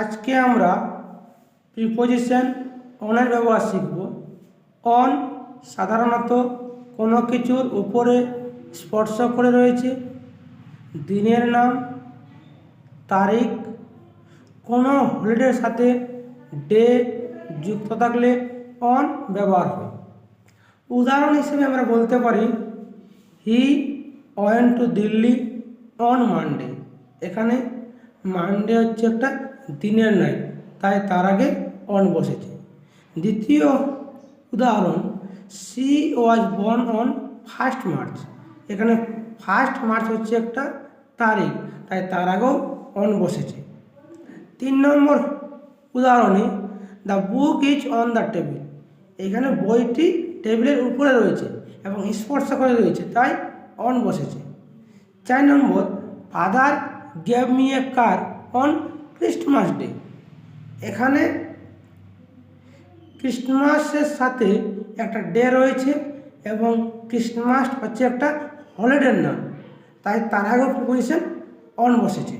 আজকে আমরা প্রিপোজিশন অনের ব্যবহার শিখব। অন সাধারণত কোনো কিছুর উপরে স্পর্শ করে রয়েছে। দিনের নাম, তারিখ, কোনো হলিডের সাথে ডে যুক্ত থাকলে অন ব্যবহার হয়। উদাহরণ হিসেবে আমরা বলতে পারি he went to Delhi on Monday. এখানে মানডে হচ্ছে একটা দিনের নাই, তাই তার আগে অন বসেছে। দ্বিতীয় উদাহরণ C was born on 1 March. এখানে 1 মার্চ হচ্ছে একটা তারিখ, তাই তার আগেও অন বসেছে। 3 নম্বর উদাহরণে the book is on the table. এখানে বইটি টেবিলের উপরে রয়েছে এবং স্পর্শ করে রয়েছে, তাই অন বসেছে। 4 নম্বর father gave me a car on Christmas day. এখানে ক্রিসমাসের সাথে একটা ডে রয়েছে এবং ক্রিসমাস হচ্ছে একটা হলিডের নাম, তাই তার আগেও প্রিপোজিশন অন বসেছে।